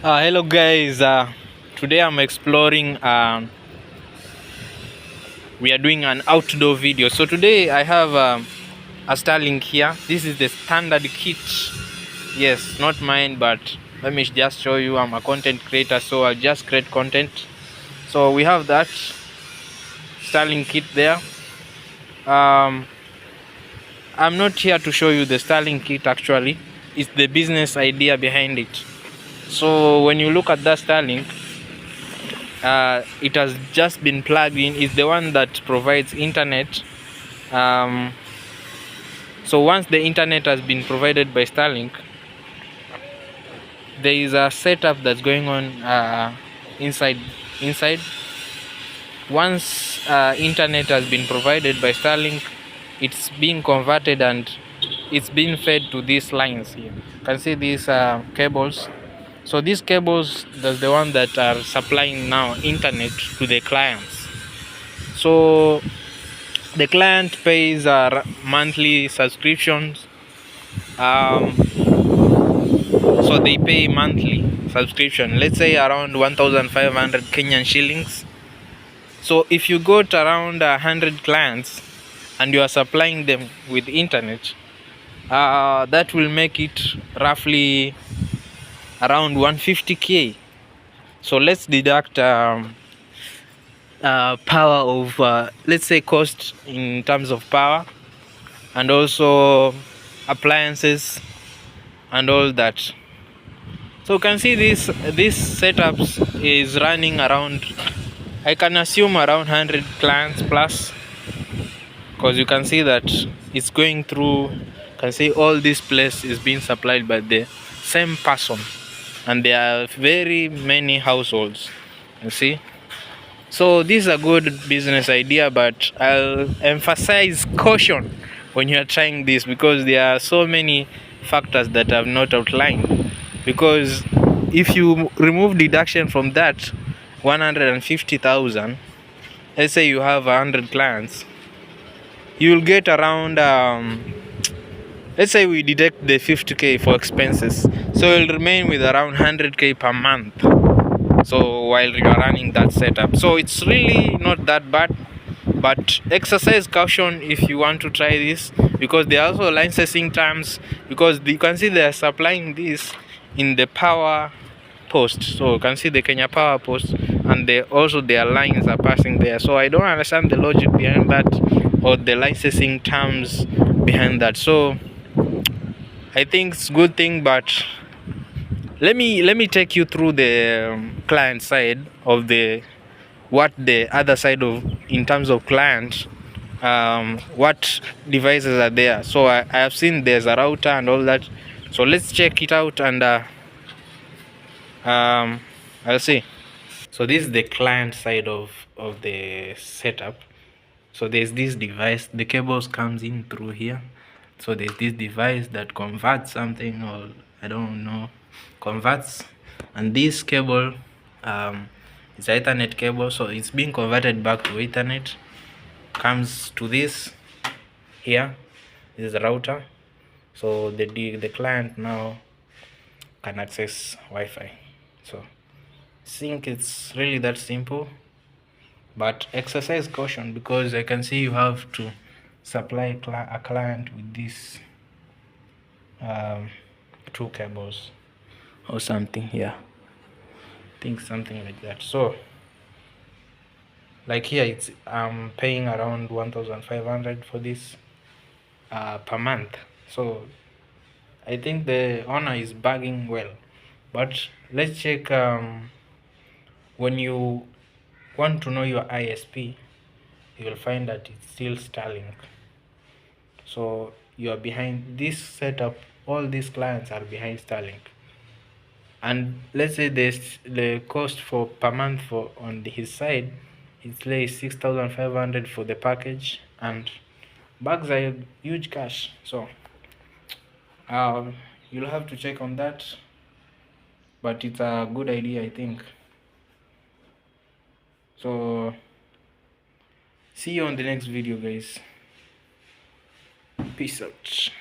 Hello guys, today I'm exploring, we are doing an outdoor video. So today I have a Starlink here. This is the standard kit. Yes, not mine, but let me just show you. I'm a content creator, so I'll just create content. So we have that Starlink kit there. I'm not here to show you the Starlink kit actually. It's the business idea behind it. So when you look at that Starlink, it has just been plugged in. It's the one that provides internet. So once the internet has been provided by Starlink, there is a setup that's going on inside. Once internet has been provided by Starlink, it's being converted and it's being fed to these lines here. You can see these cables. So these cables, that's the one that are supplying now internet to the clients. So the client pays monthly subscriptions. So they pay monthly subscription, let's say around 1,500 Kenyan shillings. So if you got around 100 clients and you are supplying them with internet, that will make it roughly around 150k. So let's deduct power of let's say cost in terms of power, and also appliances and all that. So you can see this setups is running around, I can assume around 100 clients plus, because you can see that it's going through. You can see all this place is being supplied by the same person, and there are very many households, you see. So this is a good business idea, but I'll emphasize caution when you are trying this, because there are so many factors that I've not outlined. Because if you remove deduction from that 150,000, let's say you have 100 clients, you will get around let's say we deduct the 50k for expenses, so you'll remain with around 100k per month. So while you're running that setup, so it's really not that bad, but exercise caution if you want to try this, because there are also licensing terms, because you can see they are supplying this in the power post. So you can see the Kenya power post, and they also their lines are passing there. So I don't understand the logic behind that, or the licensing terms behind that. So I think it's a good thing, but let me take you through the client side of the what the other side of, in terms of client, what devices are there. So I have seen there's a router and all that, so let's check it out, and I'll see. So this is the client side of the setup. So there's this device, the cables comes in through here. So there's this device that converts something, or I don't know, converts, and this cable is an Ethernet cable, so it's being converted back to Ethernet, comes to this here. This is the router. So the client now can access Wi-Fi. So I think it's really that simple, but exercise caution, because I can see you have to supply a client with this two cables or something here. I think something like that. So like here, it's I'm paying around 1,500 for this per month. So I think the owner is bugging well, but let's check. When you want to know your ISP, you will find that it's still Starlink. So you are behind this setup. All these clients are behind Starlink, and let's say the cost for per month for on his side, it's like 6,500 for the package, and bags are huge cash. So you'll have to check on that, but it's a good idea, I think. So see you on the next video, guys. Peace out.